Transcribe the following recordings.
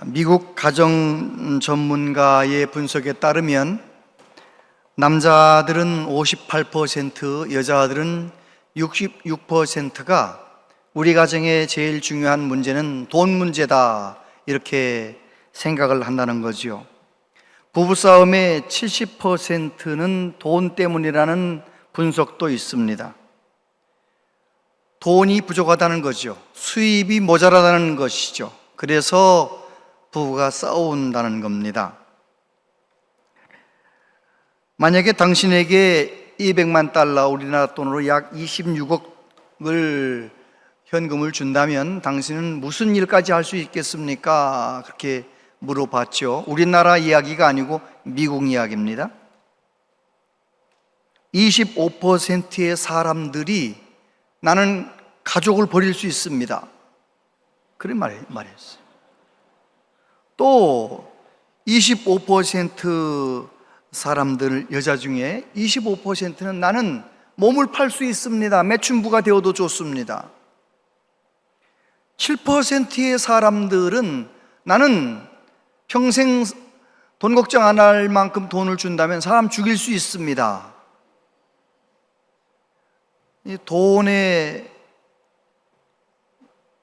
미국 가정 전문가의 분석에 따르면 남자들은 58%, 여자들은 66%가 우리 가정의 제일 중요한 문제는 돈 문제다, 이렇게 생각을 한다는 거죠. 부부싸움의 70%는 돈 때문이라는 분석도 있습니다. 돈이 부족하다는 거죠. 수입이 모자라다는 것이죠. 그래서 부부가 싸운다는 겁니다. 만약에 당신에게 200만 달러, 우리나라 돈으로 약 26억을 현금을 준다면 당신은 무슨 일까지 할 수 있겠습니까? 그렇게 물어봤죠. 우리나라 이야기가 아니고 미국 이야기입니다. 25%의 사람들이 나는 가족을 버릴 수 있습니다, 그런 말했어요. 또 25% 사람들, 여자 중에 25%는 나는 몸을 팔 수 있습니다, 매춘부가 되어도 좋습니다. 7%의 사람들은 나는 평생 돈 걱정 안 할 만큼 돈을 준다면 사람 죽일 수 있습니다. 이 돈에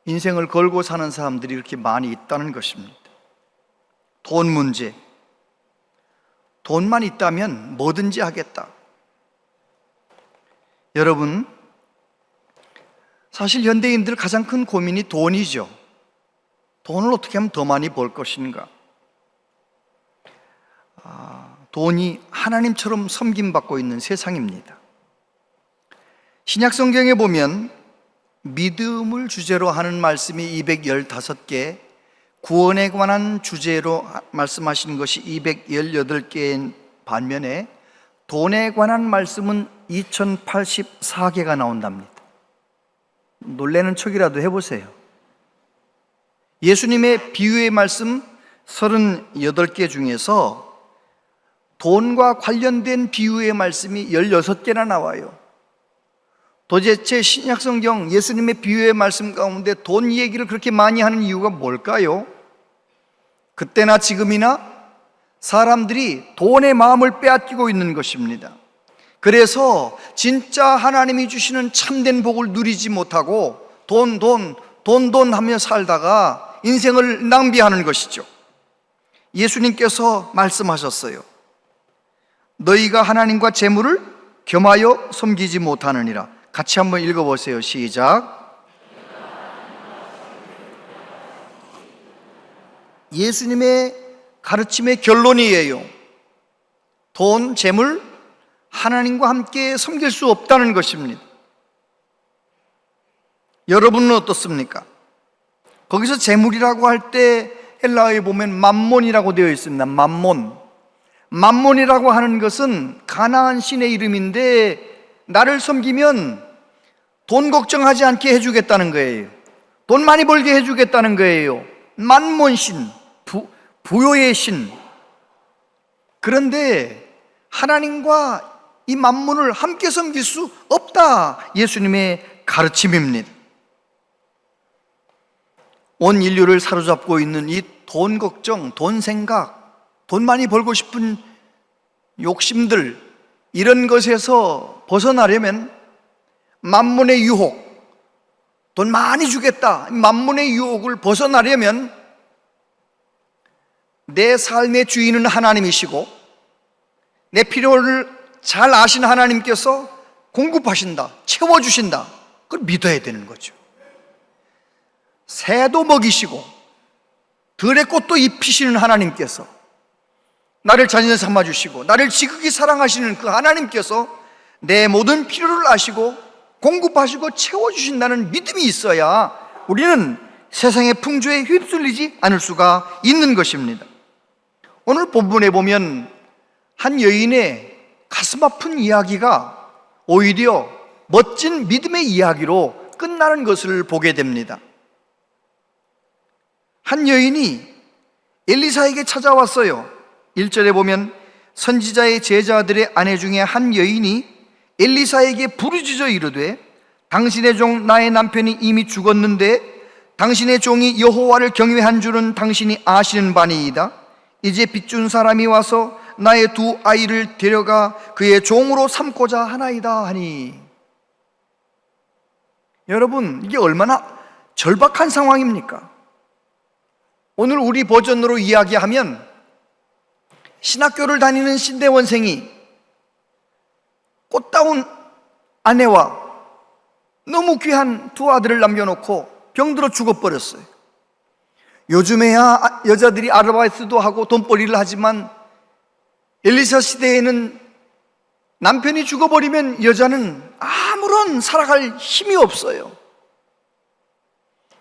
인생을 걸고 사는 사람들이 이렇게 많이 있다는 것입니다. 돈 문제. 돈만 있다면 뭐든지 하겠다. 여러분, 사실 현대인들 가장 큰 고민이 돈이죠. 돈을 어떻게 하면 더 많이 벌 것인가? 돈이 하나님처럼 섬김받고 있는 세상입니다. 신약 성경에 보면 믿음을 주제로 하는 말씀이 215개, 구원에 관한 주제로 말씀하시는 것이 218개인 반면에 돈에 관한 말씀은 2084개가 나온답니다. 놀라는 척이라도 해보세요. 예수님의 비유의 말씀 38개 중에서 돈과 관련된 비유의 말씀이 16개나 나와요. 도대체 신약성경 예수님의 비유의 말씀 가운데 돈 얘기를 그렇게 많이 하는 이유가 뭘까요? 그때나 지금이나 사람들이 돈의 마음을 빼앗기고 있는 것입니다. 그래서 진짜 하나님이 주시는 참된 복을 누리지 못하고 돈 하며 살다가 인생을 낭비하는 것이죠. 예수님께서 말씀하셨어요. 너희가 하나님과 재물을 겸하여 섬기지 못하느니라. 같이 한번 읽어보세요. 시작. 예수님의 가르침의 결론이에요. 돈, 재물, 하나님과 함께 섬길 수 없다는 것입니다. 여러분은 어떻습니까? 거기서 재물이라고 할 때 헬라어에 보면 맘몬이라고 되어 있습니다. 맘몬이라고 하는 것은 가나안 신의 이름인데 나를 섬기면 돈 걱정하지 않게 해주겠다는 거예요. 돈 많이 벌게 해주겠다는 거예요. 만몬신, 부요의 신. 그런데 하나님과 이 만몬을 함께 섬길 수 없다, 예수님의 가르침입니다. 온 인류를 사로잡고 있는 이 돈 걱정, 돈 생각, 돈 많이 벌고 싶은 욕심들, 이런 것에서 벗어나려면 만몬의 유혹, 돈 많이 주겠다, 만몬의 유혹을 벗어나려면 내 삶의 주인은 하나님이시고 내 필요를 잘 아신 하나님께서 공급하신다, 채워주신다, 그걸 믿어야 되는 거죠. 새도 먹이시고 들의 꽃도 입히시는 하나님께서, 나를 자녀 삼아주시고 나를 지극히 사랑하시는 그 하나님께서 내 모든 필요를 아시고 공급하시고 채워주신다는 믿음이 있어야 우리는 세상의 풍조에 휩쓸리지 않을 수가 있는 것입니다. 오늘 본문에 보면 한 여인의 가슴 아픈 이야기가 오히려 멋진 믿음의 이야기로 끝나는 것을 보게 됩니다. 한 여인이 엘리사에게 찾아왔어요. 1절에 보면 선지자의 제자들의 아내 중에 한 여인이 엘리사에게 부르짖어 이르되 당신의 종 나의 남편이 이미 죽었는데 당신의 종이 여호와를 경외한 줄은 당신이 아시는 바니이다. 이제 빚준 사람이 와서 나의 두 아이를 데려가 그의 종으로 삼고자 하나이다 하니. 여러분, 이게 얼마나 절박한 상황입니까? 오늘 우리 버전으로 이야기하면 신학교를 다니는 신대원생이 꽃다운 아내와 너무 귀한 두 아들을 남겨놓고 병들어 죽어버렸어요. 요즘에야 여자들이 아르바이트도 하고 돈벌이를 하지만 엘리사 시대에는 남편이 죽어버리면 여자는 아무런 살아갈 힘이 없어요.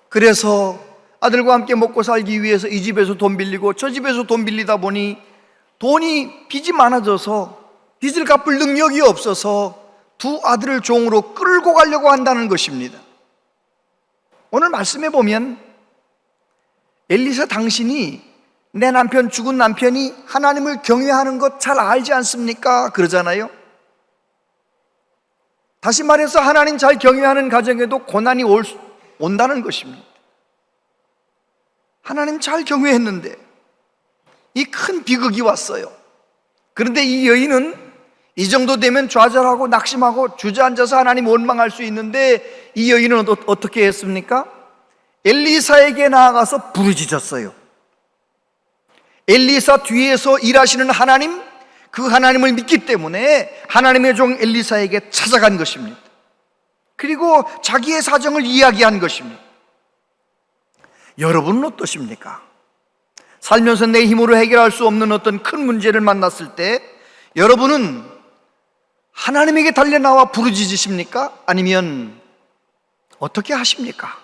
그래서 아들과 함께 먹고 살기 위해서 이 집에서 돈 빌리고 저 집에서 돈 빌리다 보니 돈이 빚이 많아져서 빚을 갚을 능력이 없어서 두 아들을 종으로 끌고 가려고 한다는 것입니다. 오늘 말씀해 보면 엘리사, 당신이 내 남편, 죽은 남편이 하나님을 경외하는 것 잘 알지 않습니까? 그러잖아요. 다시 말해서 하나님 잘 경외하는 가정에도 고난이 온다는 것입니다. 하나님 잘 경외했는데 이 큰 비극이 왔어요. 그런데 이 여인은 이 정도 되면 좌절하고 낙심하고 주저앉아서 하나님 원망할 수 있는데, 이 여인은 어떻게 했습니까? 엘리사에게 나아가서 부르짖었어요. 엘리사 뒤에서 일하시는 하나님, 그 하나님을 믿기 때문에 하나님의 종 엘리사에게 찾아간 것입니다. 그리고 자기의 사정을 이야기한 것입니다. 여러분은 어떠십니까? 살면서 내 힘으로 해결할 수 없는 어떤 큰 문제를 만났을 때 여러분은 하나님에게 달려나와 부르짖으십니까? 아니면 어떻게 하십니까?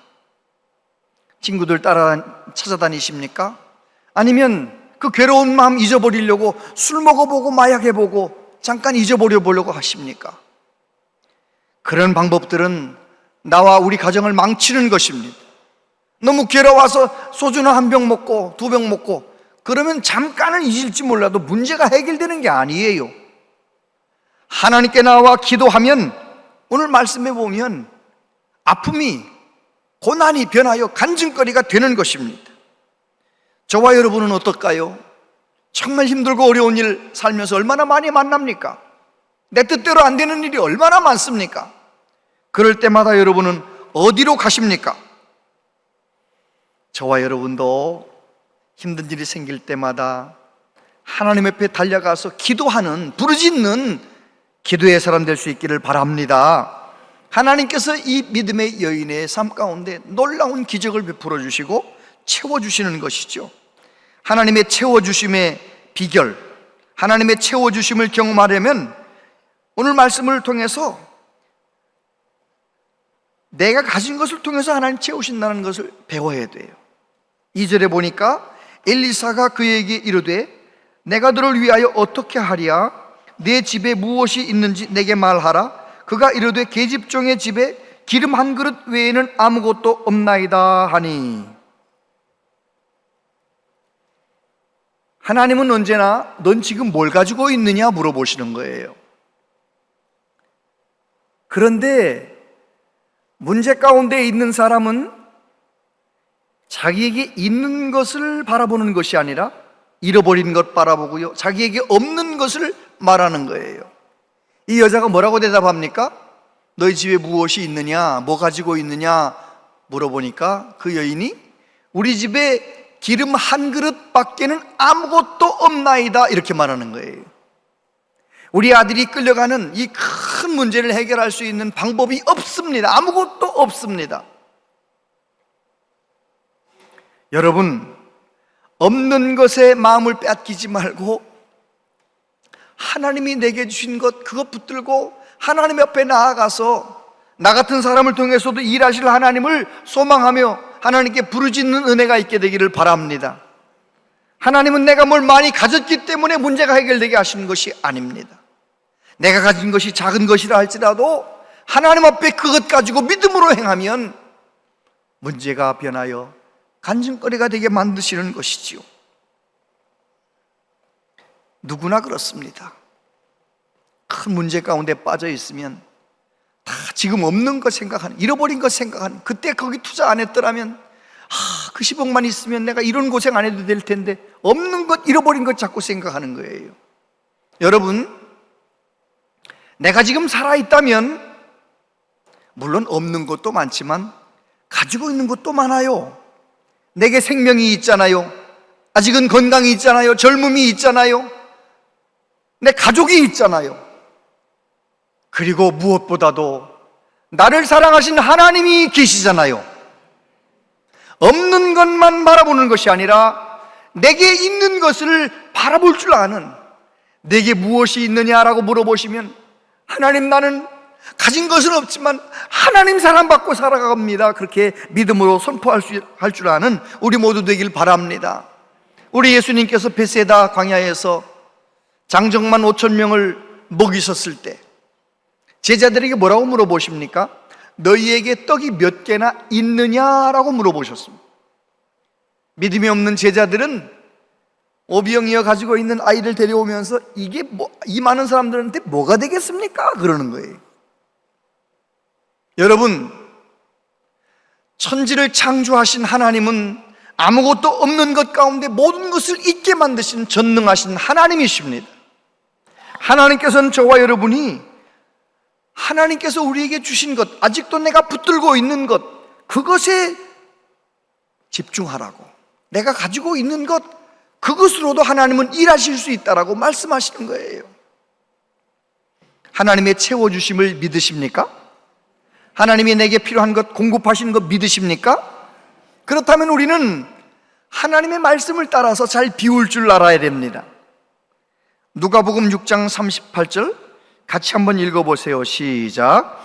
친구들 따라 찾아다니십니까? 아니면 그 괴로운 마음 잊어버리려고 술 먹어보고 마약해보고 잠깐 잊어버려 보려고 하십니까? 그런 방법들은 나와 우리 가정을 망치는 것입니다. 너무 괴로워서 소주나 한 병 먹고 두 병 먹고 그러면 잠깐은 잊을지 몰라도 문제가 해결되는 게 아니에요. 하나님께 나와 기도하면 오늘 말씀해 보면 아픔이, 고난이 변하여 간증거리가 되는 것입니다. 저와 여러분은 어떨까요? 정말 힘들고 어려운 일 살면서 얼마나 많이 만납니까? 내 뜻대로 안 되는 일이 얼마나 많습니까? 그럴 때마다 여러분은 어디로 가십니까? 저와 여러분도 힘든 일이 생길 때마다 하나님 옆에 달려가서 기도하는, 부르짖는 기도의 사람 될 수 있기를 바랍니다. 하나님께서 이 믿음의 여인의 삶 가운데 놀라운 기적을 베풀어 주시고 채워주시는 것이죠. 하나님의 채워주심의 비결, 하나님의 채워주심을 경험하려면 오늘 말씀을 통해서 내가 가진 것을 통해서 하나님 채우신다는 것을 배워야 돼요. 2절에 보니까 엘리사가 그에게 이르되 내가 너를 위하여 어떻게 하랴? 내 집에 무엇이 있는지 내게 말하라. 그가 이르되 계집종의 집에 기름 한 그릇 외에는 아무것도 없나이다 하니. 하나님은 언제나 넌 지금 뭘 가지고 있느냐 물어보시는 거예요. 그런데 문제 가운데 있는 사람은 자기에게 있는 것을 바라보는 것이 아니라 잃어버린 것 바라보고요, 자기에게 없는 것을 말하는 거예요. 이 여자가 뭐라고 대답합니까? 너희 집에 무엇이 있느냐, 뭐 가지고 있느냐 물어보니까 그 여인이 우리 집에 기름 한 그릇 밖에는 아무것도 없나이다 이렇게 말하는 거예요. 우리 아들이 끌려가는 이 큰 문제를 해결할 수 있는 방법이 없습니다. 아무것도 없습니다. 여러분, 없는 것에 마음을 빼앗기지 말고 하나님이 내게 주신 것, 그것 붙들고 하나님 옆에 나아가서 나 같은 사람을 통해서도 일하실 하나님을 소망하며 하나님께 부르짖는 은혜가 있게 되기를 바랍니다. 하나님은 내가 뭘 많이 가졌기 때문에 문제가 해결되게 하시는 것이 아닙니다. 내가 가진 것이 작은 것이라 할지라도 하나님 앞에 그것 가지고 믿음으로 행하면 문제가 변하여 간증거리가 되게 만드시는 것이지요. 누구나 그렇습니다. 큰 문제 가운데 빠져 있으면 다 지금 없는 것 생각하는, 잃어버린 것 생각하는, 그때 거기 투자 안 했더라면 그 10억만 있으면 내가 이런 고생 안 해도 될 텐데 없는 것, 잃어버린 것 자꾸 생각하는 거예요. 여러분, 내가 지금 살아있다면 물론 없는 것도 많지만 가지고 있는 것도 많아요. 내게 생명이 있잖아요. 아직은 건강이 있잖아요. 젊음이 있잖아요. 내 가족이 있잖아요. 그리고 무엇보다도 나를 사랑하신 하나님이 계시잖아요. 없는 것만 바라보는 것이 아니라 내게 있는 것을 바라볼 줄 아는, 내게 무엇이 있느냐라고 물어보시면 하나님, 나는 가진 것은 없지만 하나님 사랑받고 살아갑니다, 그렇게 믿음으로 선포할 줄 아는 우리 모두 되길 바랍니다. 우리 예수님께서 베세다 광야에서 장정만 5,000명을 먹이셨을 때 제자들에게 뭐라고 물어보십니까? 너희에게 떡이 몇 개나 있느냐라고 물어보셨습니다. 믿음이 없는 제자들은 오병이어 가지고 있는 아이를 데려오면서 이게 이 많은 사람들한테 뭐가 되겠습니까? 그러는 거예요. 여러분, 천지를 창조하신 하나님은 아무것도 없는 것 가운데 모든 것을 있게 만드신 전능하신 하나님이십니다. 하나님께서는 저와 여러분이 하나님께서 우리에게 주신 것, 아직도 내가 붙들고 있는 것, 그것에 집중하라고, 내가 가지고 있는 것, 그것으로도 하나님은 일하실 수 있다라고 말씀하시는 거예요. 하나님의 채워주심을 믿으십니까? 하나님이 내게 필요한 것 공급하시는 것 믿으십니까? 그렇다면 우리는 하나님의 말씀을 따라서 잘 비울 줄 알아야 됩니다. 누가복음 6장 38절 같이 한번 읽어보세요. 시작.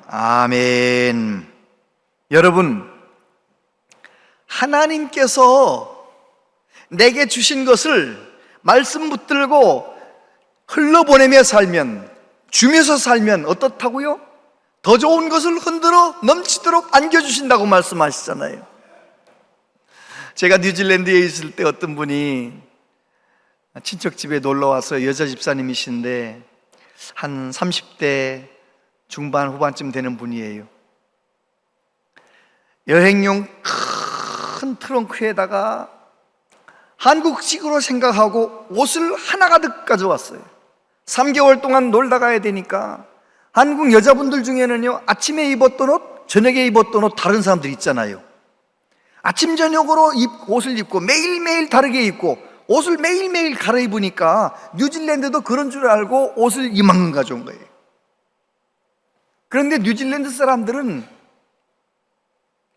아멘. 여러분, 하나님께서 내게 주신 것을 말씀 붙들고 흘러보내며 살면, 주면서 살면 어떻다고요? 더 좋은 것을 흔들어 넘치도록 안겨주신다고 말씀하시잖아요. 제가 뉴질랜드에 있을 때 어떤 분이 친척 집에 놀러 와서, 여자 집사님이신데 한 30대 중반 후반쯤 되는 분이에요. 여행용 큰 트렁크에다가 한국식으로 생각하고 옷을 하나 가득 가져왔어요. 3개월 동안 놀다 가야 되니까 한국 여자분들 중에는요, 아침에 입었던 옷, 저녁에 입었던 옷 다른 사람들 있잖아요. 아침 저녁으로 옷을 입고 매일매일 다르게 입고 옷을 매일매일 갈아입으니까 뉴질랜드도 그런 줄 알고 옷을 이만큼 가져온 거예요. 그런데 뉴질랜드 사람들은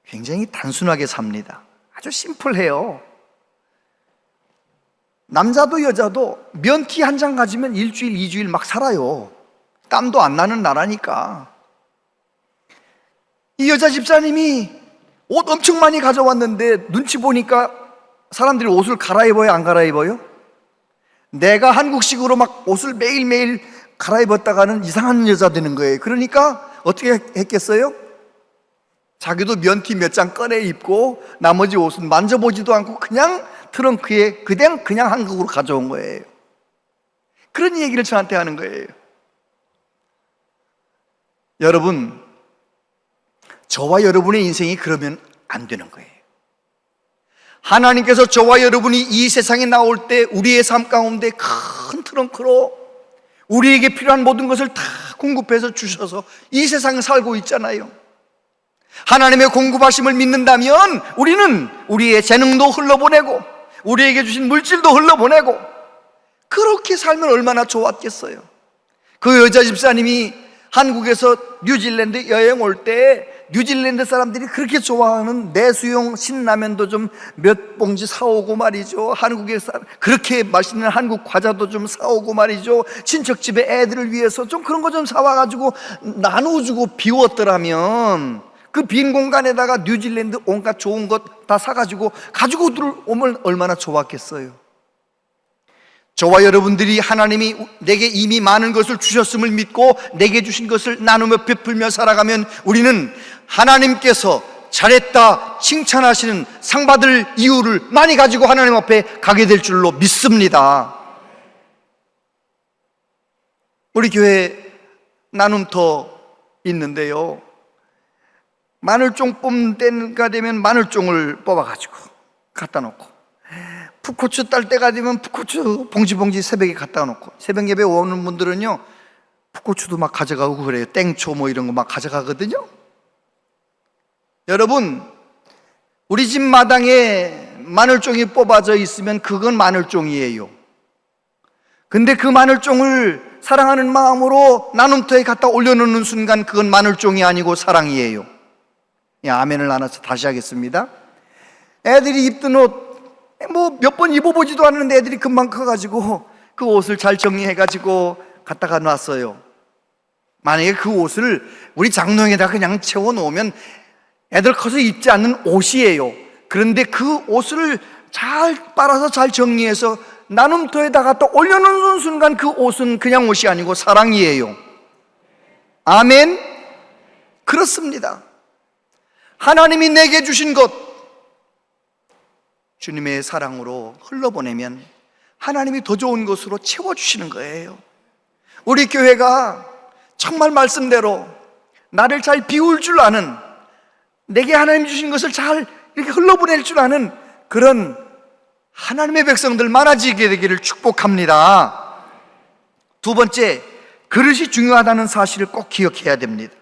굉장히 단순하게 삽니다. 아주 심플해요. 남자도 여자도 면티 한 장 가지면 일주일, 2주일 막 살아요. 땀도 안 나는 나라니까. 이 여자 집사님이 옷 엄청 많이 가져왔는데 눈치 보니까 사람들이 옷을 갈아입어요, 안 갈아입어요? 내가 한국식으로 막 옷을 매일매일 갈아입었다가는 이상한 여자 되는 거예요. 그러니까 어떻게 했겠어요? 자기도 면티 몇 장 꺼내 입고 나머지 옷은 만져보지도 않고 그냥 트렁크에 그냥 한국으로 가져온 거예요. 그런 얘기를 저한테 하는 거예요. 여러분, 저와 여러분의 인생이 그러면 안 되는 거예요. 하나님께서 저와 여러분이 이 세상에 나올 때 우리의 삶 가운데 큰 트렁크로 우리에게 필요한 모든 것을 다 공급해서 주셔서 이 세상을 살고 있잖아요. 하나님의 공급하심을 믿는다면 우리는 우리의 재능도 흘러보내고 우리에게 주신 물질도 흘러보내고 그렇게 살면 얼마나 좋았겠어요. 그 여자 집사님이 한국에서 뉴질랜드 여행 올 때 뉴질랜드 사람들이 그렇게 좋아하는 내수용 신라면도 좀 몇 봉지 사오고 말이죠. 한국에서 그렇게 맛있는 한국 과자도 좀 사오고 말이죠. 친척집에 애들을 위해서 좀 그런 거 좀 사와가지고 나눠주고 비웠더라면 그 빈 공간에다가 뉴질랜드 온갖 좋은 것 다 사가지고 가지고 들어오면 얼마나 좋았겠어요. 저와 여러분들이 하나님이 내게 이미 많은 것을 주셨음을 믿고 내게 주신 것을 나누며 베풀며 살아가면 우리는 하나님께서 잘했다 칭찬하시는 상 받을 이유를 많이 가지고 하나님 앞에 가게 될 줄로 믿습니다. 우리 교회 나눔터 있는데요, 마늘종 뽑는 때가 되면 마늘종을 뽑아가지고 갖다 놓고, 풋고추 딸 때가 되면 풋고추 봉지 새벽에 갖다 놓고, 새벽 예배 오는 분들은요 풋고추도 막 가져가고 그래요. 땡초 뭐 이런 거 막 가져가거든요. 여러분, 우리 집 마당에 마늘종이 뽑아져 있으면 그건 마늘종이에요. 근데 그 마늘종을 사랑하는 마음으로 나눔터에 갖다 올려놓는 순간 그건 마늘종이 아니고 사랑이에요. 아멘을 나눠서 다시 하겠습니다. 애들이 입던 옷 뭐 몇 번 입어보지도 않았는데 애들이 금방 커가지고 그 옷을 잘 정리해가지고 갖다가 놨어요. 만약에 그 옷을 우리 장롱에다 그냥 채워놓으면 애들 커서 입지 않는 옷이에요. 그런데 그 옷을 잘 빨아서 잘 정리해서 나눔터에다 갖다 올려놓는 순간 그 옷은 그냥 옷이 아니고 사랑이에요. 아멘. 그렇습니다. 하나님이 내게 주신 것 주님의 사랑으로 흘러보내면 하나님이 더 좋은 것으로 채워주시는 거예요. 우리 교회가 정말 말씀대로 나를 잘 비울 줄 아는, 내게 하나님 주신 것을 잘 이렇게 흘러보낼 줄 아는 그런 하나님의 백성들 많아지게 되기를 축복합니다. 두 번째, 그릇이 중요하다는 사실을 꼭 기억해야 됩니다.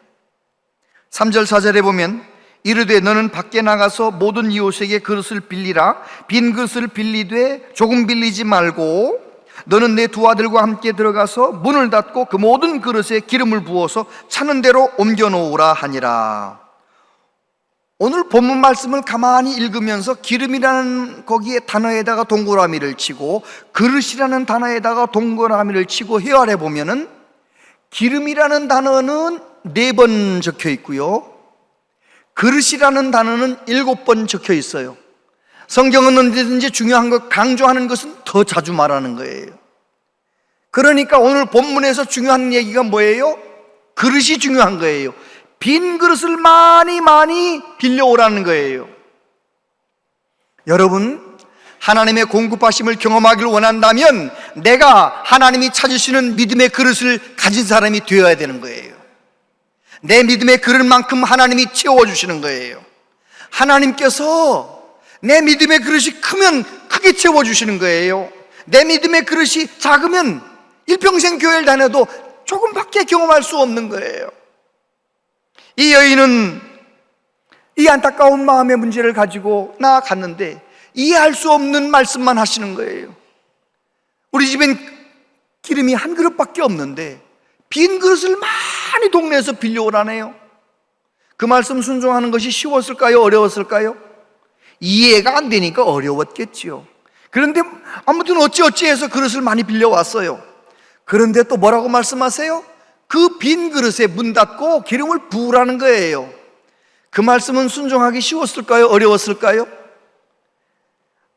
3절 4절에 보면 이르되 너는 밖에 나가서 모든 이웃에게 그릇을 빌리라. 빈 그릇을 빌리되 조금 빌리지 말고 너는 내 두 아들과 함께 들어가서 문을 닫고 그 모든 그릇에 기름을 부어서 차는 대로 옮겨 놓으라 하니라. 오늘 본문 말씀을 가만히 읽으면서 기름이라는 거기에 단어에다가 동그라미를 치고 그릇이라는 단어에다가 동그라미를 치고 헤아려 보면은 기름이라는 단어는 4번 적혀 있고요, 그릇이라는 단어는 7번 적혀 있어요. 성경은 언제든지 중요한 것, 강조하는 것은 더 자주 말하는 거예요. 그러니까 오늘 본문에서 중요한 얘기가 뭐예요? 그릇이 중요한 거예요. 빈 그릇을 많이 빌려오라는 거예요. 여러분, 하나님의 공급하심을 경험하기를 원한다면 내가 하나님이 찾으시는 믿음의 그릇을 가진 사람이 되어야 되는 거예요. 내 믿음의 그릇만큼 하나님이 채워주시는 거예요. 하나님께서 내 믿음의 그릇이 크면 크게 채워주시는 거예요. 내 믿음의 그릇이 작으면 일평생 교회를 다녀도 조금밖에 경험할 수 없는 거예요. 이 여인은 이 안타까운 마음의 문제를 가지고 나아갔는데 이해할 수 없는 말씀만 하시는 거예요. 우리 집엔 기름이 한 그릇밖에 없는데 빈 그릇을 많이 동네에서 빌려오라네요. 그 말씀 순종하는 것이 쉬웠을까요? 어려웠을까요? 이해가 안 되니까 어려웠겠지요. 그런데 아무튼 어찌해서 그릇을 많이 빌려왔어요. 그런데 또 뭐라고 말씀하세요? 그 빈 그릇에 문 닫고 기름을 부으라는 거예요. 그 말씀은 순종하기 쉬웠을까요? 어려웠을까요?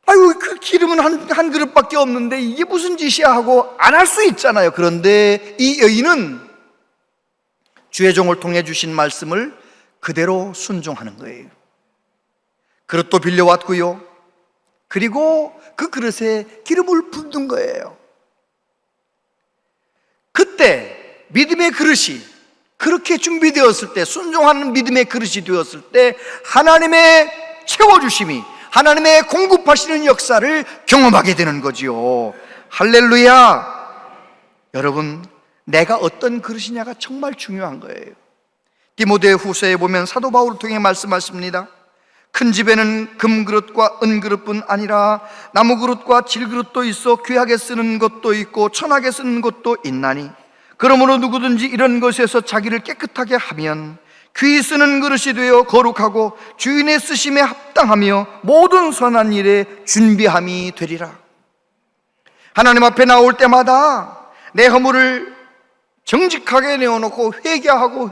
아이고, 그 기름은 한 그릇밖에 없는데 이게 무슨 짓이야 하고 안 할 수 있잖아요. 그런데 이 여인은 주의 종을 통해 주신 말씀을 그대로 순종하는 거예요. 그릇도 빌려왔고요, 그리고 그 그릇에 기름을 붓는 거예요. 그때 믿음의 그릇이 그렇게 준비되었을 때, 순종하는 믿음의 그릇이 되었을 때 하나님의 채워주심이, 하나님의 공급하시는 역사를 경험하게 되는 거지요. 할렐루야. 여러분, 내가 어떤 그릇이냐가 정말 중요한 거예요. 디모데 후서에 보면 사도 바울을 통해 말씀하십니다. 큰 집에는 금그릇과 은그릇뿐 아니라 나무그릇과 질그릇도 있어 귀하게 쓰는 것도 있고 천하게 쓰는 것도 있나니 그러므로 누구든지 이런 것에서 자기를 깨끗하게 하면 귀 쓰는 그릇이 되어 거룩하고 주인의 쓰심에 합당하며 모든 선한 일에 준비함이 되리라. 하나님 앞에 나올 때마다 내 허물을 정직하게 내어놓고 회개하고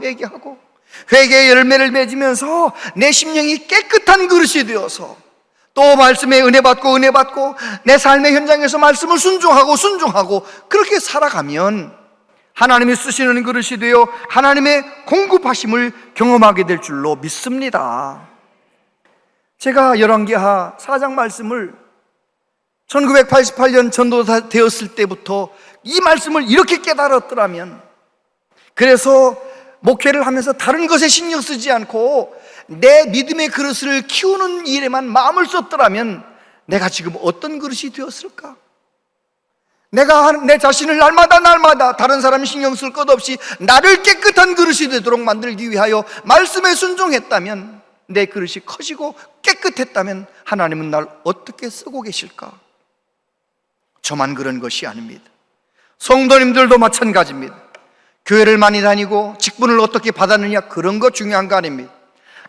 회개의 열매를 맺으면서 내 심령이 깨끗한 그릇이 되어서 또 말씀에 은혜 받고 내 삶의 현장에서 말씀을 순종하고 그렇게 살아가면 하나님이 쓰시는 그릇이 되어 하나님의 공급하심을 경험하게 될 줄로 믿습니다. 제가 열왕기하 4장 말씀을 1988년 전도사 되었을 때부터 이 말씀을 이렇게 깨달았더라면, 그래서 목회를 하면서 다른 것에 신경 쓰지 않고 내 믿음의 그릇을 키우는 일에만 마음을 썼더라면 내가 지금 어떤 그릇이 되었을까? 내가 내 자신을 날마다 다른 사람 신경 쓸 것 없이 나를 깨끗한 그릇이 되도록 만들기 위하여 말씀에 순종했다면, 내 그릇이 커지고 깨끗했다면 하나님은 날 어떻게 쓰고 계실까? 저만 그런 것이 아닙니다. 성도님들도 마찬가지입니다. 교회를 많이 다니고 직분을 어떻게 받았느냐, 그런 거 중요한 거 아닙니다.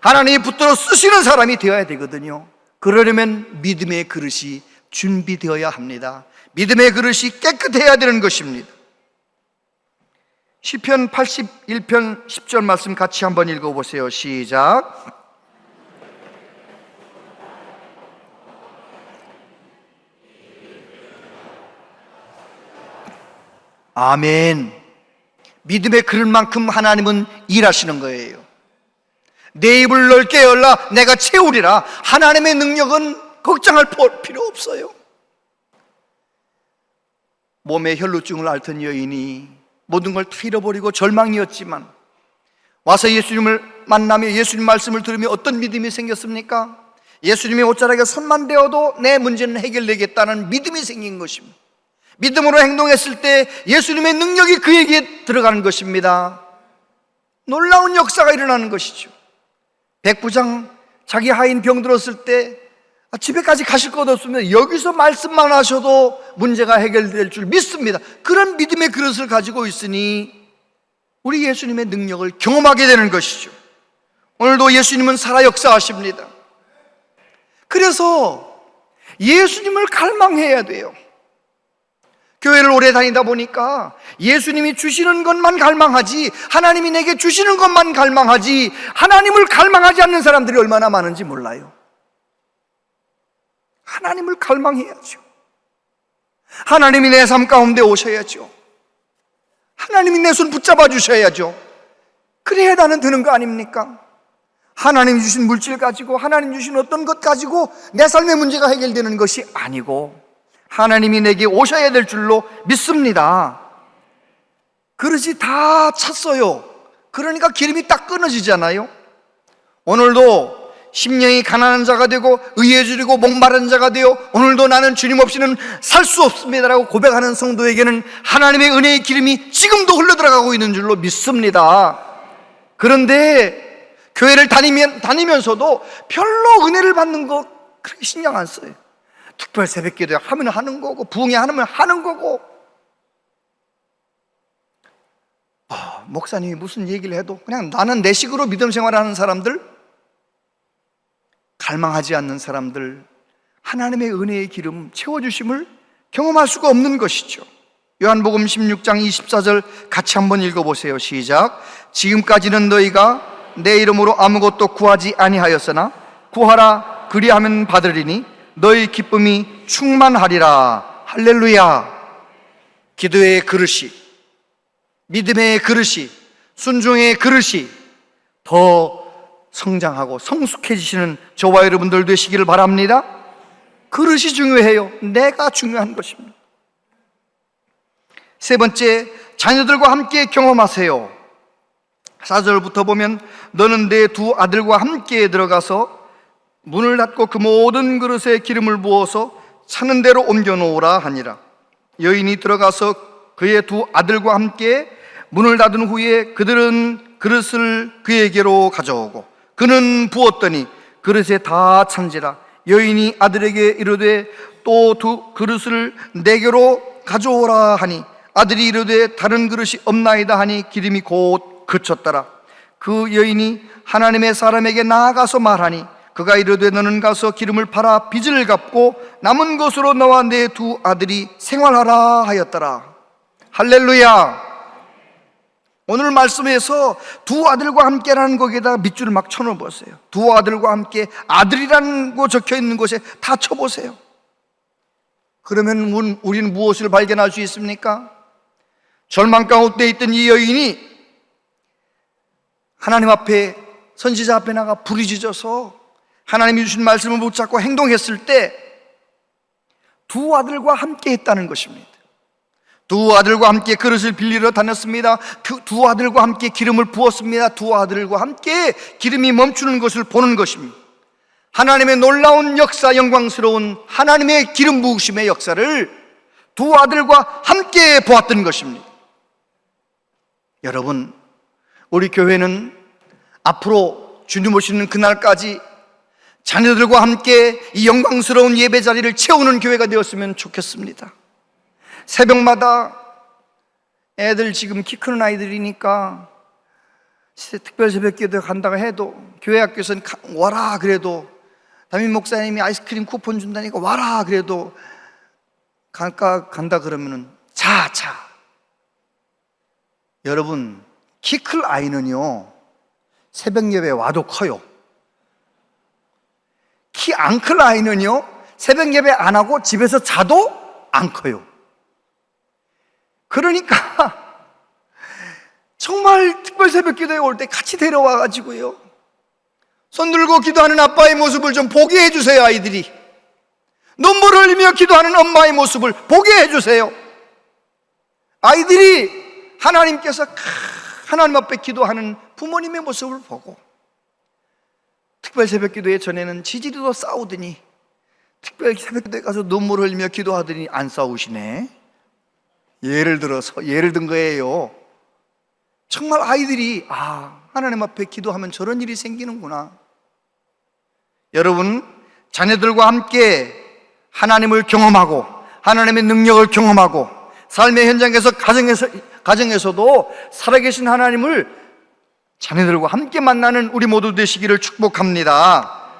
하나님이 붙들어 쓰시는 사람이 되어야 되거든요. 그러려면 믿음의 그릇이 준비되어야 합니다. 믿음의 그릇이 깨끗해야 되는 것입니다. 시편 81편 10절 말씀 같이 한번 읽어보세요. 시작. 아멘. 믿음의 그릇만큼 하나님은 일하시는 거예요. 내 입을 넓게 열라 내가 채우리라. 하나님의 능력은 걱정할 필요 없어요. 몸에 혈루증을 앓던 여인이 모든 걸 다 잃어버리고 절망이었지만 와서 예수님을 만나며 예수님 말씀을 들으며 어떤 믿음이 생겼습니까? 예수님의 옷자락에 손만 대어도 내 문제는 해결되겠다는 믿음이 생긴 것입니다. 믿음으로 행동했을 때 예수님의 능력이 그에게 들어가는 것입니다. 놀라운 역사가 일어나는 것이죠. 백부장 자기 하인 병들었을 때 집에까지 가실 것 없으면 여기서 말씀만 하셔도 문제가 해결될 줄 믿습니다. 그런 믿음의 그릇을 가지고 있으니 우리 예수님의 능력을 경험하게 되는 것이죠. 오늘도 예수님은 살아 역사하십니다. 그래서 예수님을 갈망해야 돼요. 교회를 오래 다니다 보니까 예수님이 주시는 것만 갈망하지, 하나님이 내게 주시는 것만 갈망하지, 하나님을 갈망하지 않는 사람들이 얼마나 많은지 몰라요. 하나님을 갈망해야죠. 하나님이 내 삶 가운데 오셔야죠. 하나님이 내 손 붙잡아 주셔야죠. 그래야 나는 되는 거 아닙니까? 하나님 주신 물질 가지고, 하나님 주신 어떤 것 가지고 내 삶의 문제가 해결되는 것이 아니고 하나님이 내게 오셔야 될 줄로 믿습니다. 그릇이 다 찼어요. 그러니까 기름이 딱 끊어지잖아요. 오늘도 심령이 가난한 자가 되고 의해주리고 목마른 자가 되어 오늘도 나는 주님 없이는 살 수 없습니다라고 고백하는 성도에게는 하나님의 은혜의 기름이 지금도 흘러들어가고 있는 줄로 믿습니다. 그런데 교회를 다니면서도 별로 은혜를 받는 거 그렇게 신경 안 써요. 특별 새벽기도 하면 하는 거고, 부흥회 하면 하는 거고, 목사님이 무슨 얘기를 해도 그냥 나는 내 식으로 믿음 생활하는 사람들, 갈망하지 않는 사람들, 하나님의 은혜의 기름 채워주심을 경험할 수가 없는 것이죠. 요한복음 16장 24절 같이 한번 읽어보세요. 시작. 지금까지는 너희가 내 이름으로 아무것도 구하지 아니하였으나 구하라 그리하면 받으리니 너희 기쁨이 충만하리라. 할렐루야. 기도의 그릇이, 믿음의 그릇이, 순종의 그릇이 더 성장하고 성숙해지시는 저와 여러분들 되시기를 바랍니다. 그릇이 중요해요. 내가 중요한 것입니다. 세 번째, 자녀들과 함께 경험하세요. 4절부터 보면 너는 내 두 아들과 함께 들어가서 문을 닫고 그 모든 그릇에 기름을 부어서 차는 대로 옮겨 놓으라 하니라. 여인이 들어가서 그의 두 아들과 함께 문을 닫은 후에 그들은 그릇을 그에게로 가져오고 그는 부었더니 그릇에 다 찬지라. 여인이 아들에게 이르되 또 두 그릇을 내게로 가져오라 하니 아들이 이르되 다른 그릇이 없나이다 하니 기름이 곧 그쳤더라. 그 여인이 하나님의 사람에게 나아가서 말하니 그가 이르되 너는 가서 기름을 팔아 빚을 갚고 남은 것으로 너와 내 두 아들이 생활하라 하였더라. 할렐루야. 오늘 말씀에서 두 아들과 함께라는 거기에다가 밑줄을 막 쳐놓으세요. 두 아들과 함께, 아들이라는 거 적혀 있는 곳에 다 쳐보세요. 그러면 우리는 무엇을 발견할 수 있습니까? 절망 가운데 있던 이 여인이 하나님 앞에, 선지자 앞에 나가 부르짖어서 하나님이 주신 말씀을 붙잡고 행동했을 때 두 아들과 함께 했다는 것입니다. 두 아들과 함께 그릇을 빌리러 다녔습니다. 두 아들과 함께 기름을 부었습니다. 두 아들과 함께 기름이 멈추는 것을 보는 것입니다. 하나님의 놀라운 역사, 영광스러운 하나님의 기름 부으심의 역사를 두 아들과 함께 보았던 것입니다. 여러분, 우리 교회는 앞으로 주님 오시는 그날까지 자녀들과 함께 이 영광스러운 예배 자리를 채우는 교회가 되었으면 좋겠습니다. 새벽마다 애들 지금 키 크는 아이들이니까 특별 새벽 기도 간다고 해도 교회 학교에서는 와라 그래도 담임 목사님이 아이스크림 쿠폰 준다니까 와라 그래도 간다 그러면은 자. 여러분, 키 클 아이는요 새벽 예배 와도 커요. 키 안 클 아이는요 새벽 예배 안 하고 집에서 자도 안 커요. 그러니까 정말 특별 새벽 기도에 올 때 같이 데려와 가지고요 손 들고 기도하는 아빠의 모습을 좀 보게 해주세요. 아이들이 눈물을 흘리며 기도하는 엄마의 모습을 보게 해주세요. 아이들이 하나님께서 하나님 앞에 기도하는 부모님의 모습을 보고, 특별 새벽 기도에 전에는 지지리도 싸우더니 특별 새벽 기도에 가서 눈물을 흘리며 기도하더니 안 싸우시네. 예를 든 거예요. 정말 아이들이 하나님 앞에 기도하면 저런 일이 생기는구나. 여러분, 자녀들과 함께 하나님을 경험하고 하나님의 능력을 경험하고 삶의 현장에서 가정에서도 살아계신 하나님을 자녀들과 함께 만나는 우리 모두 되시기를 축복합니다.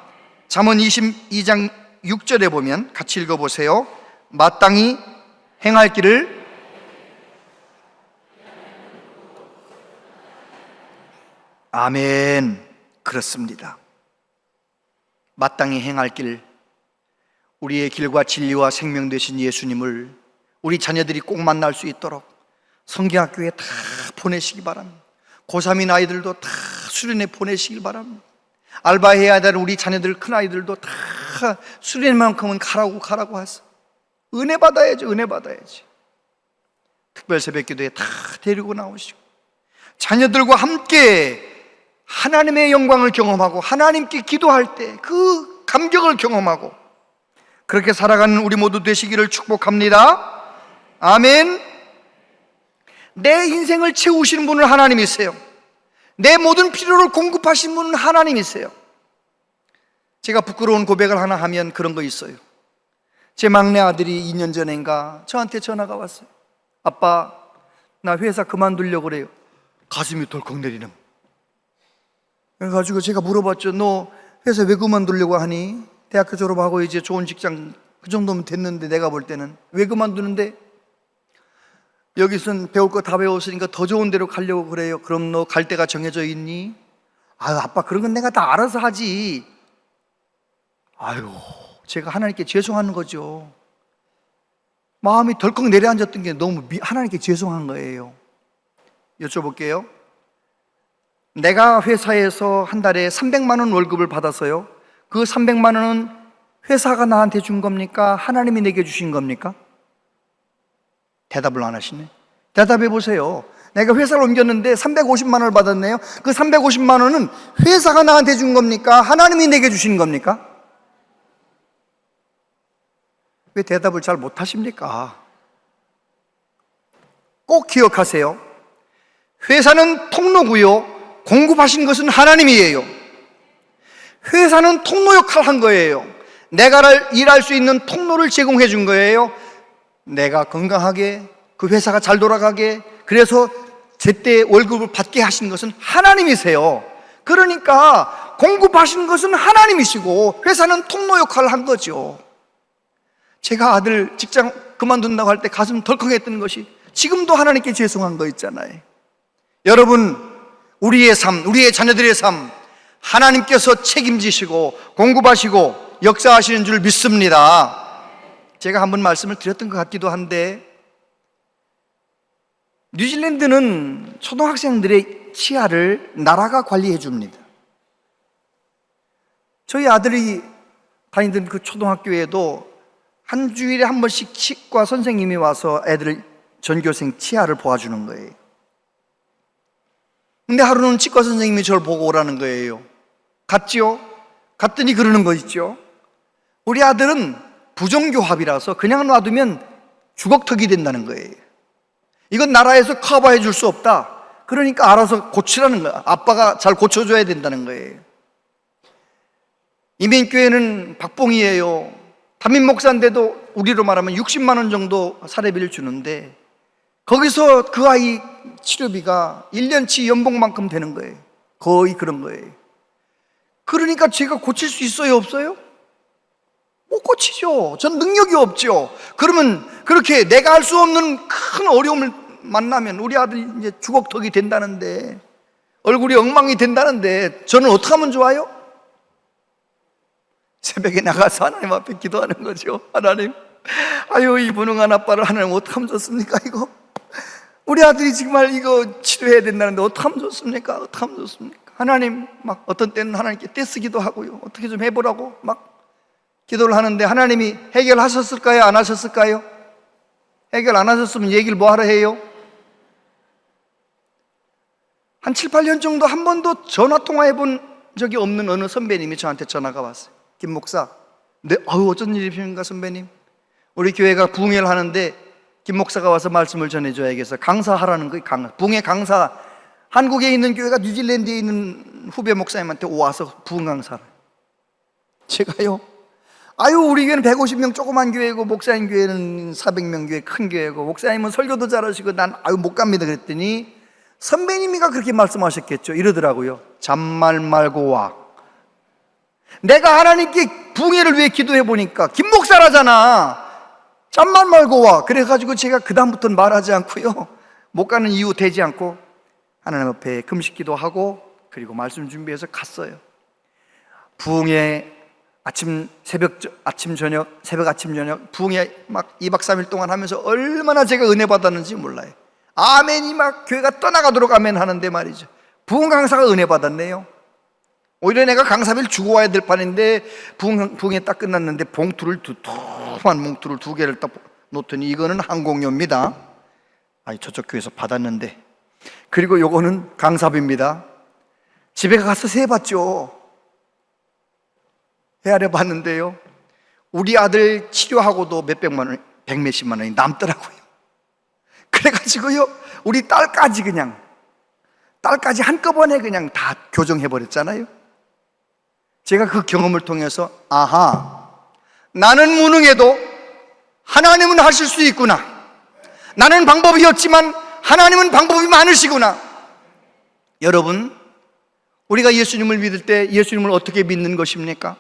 잠언 22장 6절에 보면 같이 읽어보세요. 마땅히 행할 길을 아멘. 그렇습니다. 마땅히 행할 길, 우리의 길과 진리와 생명 되신 예수님을 우리 자녀들이 꼭 만날 수 있도록 성경학교에 다 보내시기 바랍니다. 고3인 아이들도 다 수련회 보내시길 바랍니다. 알바해야 될 우리 자녀들, 큰 아이들도 다 수련회만큼은 가라고 하세요. 은혜 받아야지. 특별 새벽 기도에 다 데리고 나오시고 자녀들과 함께 하나님의 영광을 경험하고 하나님께 기도할 때 그 감격을 경험하고 그렇게 살아가는 우리 모두 되시기를 축복합니다. 아멘. 내 인생을 채우시는 분은 하나님이세요. 내 모든 필요를 공급하신 분은 하나님이세요. 제가 부끄러운 고백을 하나 하면 그런 거 있어요. 제 막내 아들이 2년 전인가 저한테 전화가 왔어요. 아빠, 나 회사 그만두려고 그래요. 가슴이 덜컥 내리는. 그래가지고 제가 물어봤죠. 너 회사 왜 그만두려고 하니? 대학교 졸업하고 이제 좋은 직장 그 정도면 됐는데 내가 볼 때는 왜 그만두는데? 여기선 배울 거 다 배웠으니까 더 좋은 데로 가려고 그래요. 그럼 너 갈 데가 정해져 있니? 아유, 아빠 그런 건 내가 다 알아서 하지. 아유, 제가 하나님께 죄송하는 거죠. 마음이 덜컥 내려앉았던 게 너무 하나님께 죄송한 거예요. 여쭤볼게요. 내가 회사에서 한 달에 300만 원 월급을 받아서요, 그 300만 원은 회사가 나한테 준 겁니까? 하나님이 내게 주신 겁니까? 대답을 안 하시네. 대답해 보세요. 내가 회사를 옮겼는데 350만 원을 받았네요. 그 350만 원은 회사가 나한테 준 겁니까? 하나님이 내게 주신 겁니까? 왜 대답을 잘 못하십니까? 꼭 기억하세요. 회사는 통로고요, 공급하신 것은 하나님이에요. 회사는 통로 역할을 한 거예요. 내가 일할 수 있는 통로를 제공해 준 거예요. 내가 건강하게, 그 회사가 잘 돌아가게, 그래서 제때 월급을 받게 하신 것은 하나님이세요. 그러니까 공급하신 것은 하나님이시고 회사는 통로 역할을 한 거죠. 제가 아들 직장 그만둔다고 할 때 가슴 덜컥했던 것이 지금도 하나님께 죄송한 거 있잖아요. 여러분, 우리의 삶, 우리의 자녀들의 삶, 하나님께서 책임지시고 공급하시고 역사하시는 줄 믿습니다. 제가 한번 말씀을 드렸던 것 같기도 한데, 뉴질랜드는 초등학생들의 치아를 나라가 관리해 줍니다. 저희 아들이 다니던 그 초등학교에도 한 주일에 한 번씩 치과 선생님이 와서 애들 전교생 치아를 보아주는 거예요. 근데 하루는 치과 선생님이 저를 보고 오라는 거예요. 갔지요? 갔더니 그러는 거 있죠. 우리 아들은 부정교합이라서 그냥 놔두면 주걱턱이 된다는 거예요. 이건 나라에서 커버해 줄 수 없다. 그러니까 알아서 고치라는 거야. 아빠가 잘 고쳐줘야 된다는 거예요. 이민교회는 박봉이에요. 담임 목사인데도 우리로 말하면 60만 원 정도 사례비를 주는데 거기서 그 아이 치료비가 1년치 연봉만큼 되는 거예요. 거의 그런 거예요. 그러니까 제가 고칠 수 있어요, 없어요? 못 고치죠. 전 능력이 없죠. 그러면 그렇게 내가 할 수 없는 큰 어려움을 만나면 우리 아들이 이제 주걱턱이 된다는데, 얼굴이 엉망이 된다는데 저는 어떻게 하면 좋아요? 새벽에 나가서 하나님 앞에 기도하는 거죠. 하나님, 아유, 이 무능한 아빠를 하나님 어떻게 하면 좋습니까? 이거 우리 아들이 정말 이거 치료해야 된다는데 어떻게 하면 좋습니까? 어떻게 하면 좋습니까? 하나님, 막 어떤 때는 하나님께 떼쓰기도 하고요. 어떻게 좀 해보라고 막 기도를 하는데 하나님이 해결하셨을까요? 안 하셨을까요? 해결 안 하셨으면 얘기를 뭐 하러 해요? 한 7, 8년 정도 한 번도 전화 통화해 본 적이 없는 어느 선배님이 저한테 전화가 왔어요. 김 목사, 네, 어쩐 일이십니까 선배님? 우리 교회가 부흥회를 하는데 김 목사가 와서 말씀을 전해줘야겠어. 강사하라는 거예요. 부흥회 강사. 한국에 있는 교회가 뉴질랜드에 있는 후배 목사님한테 와서 부흥 강사를. 제가요, 아유, 우리 교회는 150명 조그만 교회고 목사님 교회는 400명 교회 큰 교회고 목사님은 설교도 잘하시고 난 아유 못 갑니다 그랬더니 선배님이가 그렇게 말씀하셨겠죠. 이러더라고요. 잔말 말고 와. 내가 하나님께 부흥회를 위해 기도해 보니까 김 목사라잖아. 잔말 말고 와. 그래가지고 제가 그 다음부터는 말하지 않고요, 못 가는 이유 대지 않고 하나님 앞에 금식 기도하고 그리고 말씀 준비해서 갔어요. 부흥회 새벽 아침 저녁 부흥회 막 2박 3일 동안 하면서 얼마나 제가 은혜 받았는지 몰라요. 아멘이 막 교회가 떠나가도록 아멘 하는데 말이죠. 부흥 강사가 은혜 받았네요. 오히려 내가 강사비를 주고 와야 될 판인데 부흥회 딱 끝났는데 두툼한 봉투를 2개를 딱 놓더니 이거는 항공료입니다. 아니, 저쪽 교회에서 받았는데, 그리고 요거는 강사비입니다. 집에 가서 세봤죠. 헤아려 봤는데요, 우리 아들 치료하고도 몇백만 원, 100몇십만 원이 남더라고요. 그래가지고요, 우리 딸까지 한꺼번에 그냥 다 교정해버렸잖아요. 제가 그 경험을 통해서 아하, 나는 무능해도 하나님은 하실 수 있구나. 나는 방법이 없지만 하나님은 방법이 많으시구나. 여러분, 우리가 예수님을 믿을 때 예수님을 어떻게 믿는 것입니까?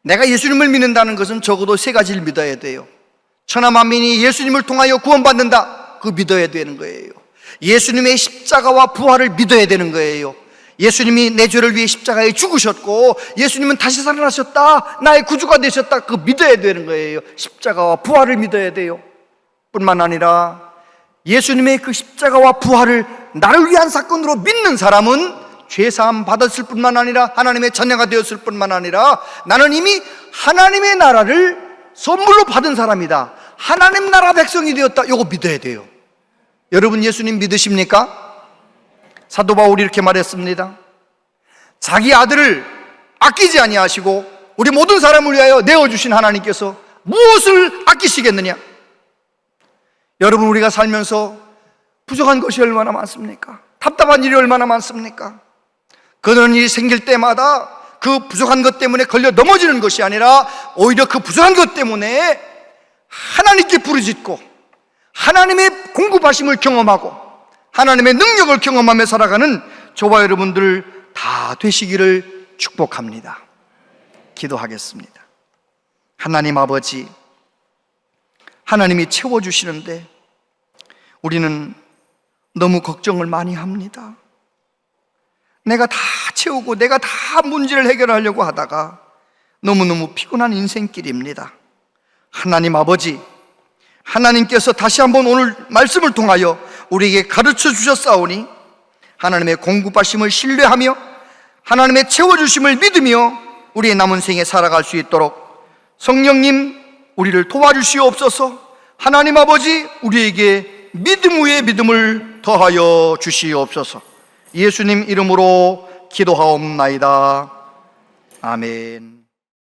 내가 예수님을 믿는다는 것은 적어도 3가지를 믿어야 돼요. 천하 만민이 예수님을 통하여 구원받는다, 그거 믿어야 되는 거예요. 예수님의 십자가와 부활을 믿어야 되는 거예요. 예수님이 내 죄를 위해 십자가에 죽으셨고 예수님은 다시 살아나셨다, 나의 구주가 되셨다, 그거 믿어야 되는 거예요. 십자가와 부활을 믿어야 돼요. 뿐만 아니라 예수님의 그 십자가와 부활을 나를 위한 사건으로 믿는 사람은 죄사함 받았을 뿐만 아니라 하나님의 자녀가 되었을 뿐만 아니라 나는 이미 하나님의 나라를 선물로 받은 사람이다, 하나님 나라 백성이 되었다, 이거 믿어야 돼요. 여러분, 예수님 믿으십니까? 사도 바울이 이렇게 말했습니다. 자기 아들을 아끼지 아니하시고 우리 모든 사람을 위하여 내어주신 하나님께서 무엇을 아끼시겠느냐? 여러분, 우리가 살면서 부족한 것이 얼마나 많습니까? 답답한 일이 얼마나 많습니까? 그런 일이 생길 때마다 그 부족한 것 때문에 걸려 넘어지는 것이 아니라 오히려 그 부족한 것 때문에 하나님께 부르짖고 하나님의 공급하심을 경험하고 하나님의 능력을 경험하며 살아가는 저와 여러분들 다 되시기를 축복합니다. 기도하겠습니다. 하나님 아버지, 하나님이 채워주시는데 우리는 너무 걱정을 많이 합니다. 내가 다 채우고 내가 다 문제를 해결하려고 하다가 너무너무 피곤한 인생길입니다. 하나님 아버지, 하나님께서 다시 한번 오늘 말씀을 통하여 우리에게 가르쳐 주셨사오니 하나님의 공급하심을 신뢰하며 하나님의 채워주심을 믿으며 우리의 남은 생에 살아갈 수 있도록 성령님 우리를 도와주시옵소서. 하나님 아버지 우리에게 믿음 위에 믿음을 더하여 주시옵소서. 예수님 이름으로 기도하옵나이다. 아멘.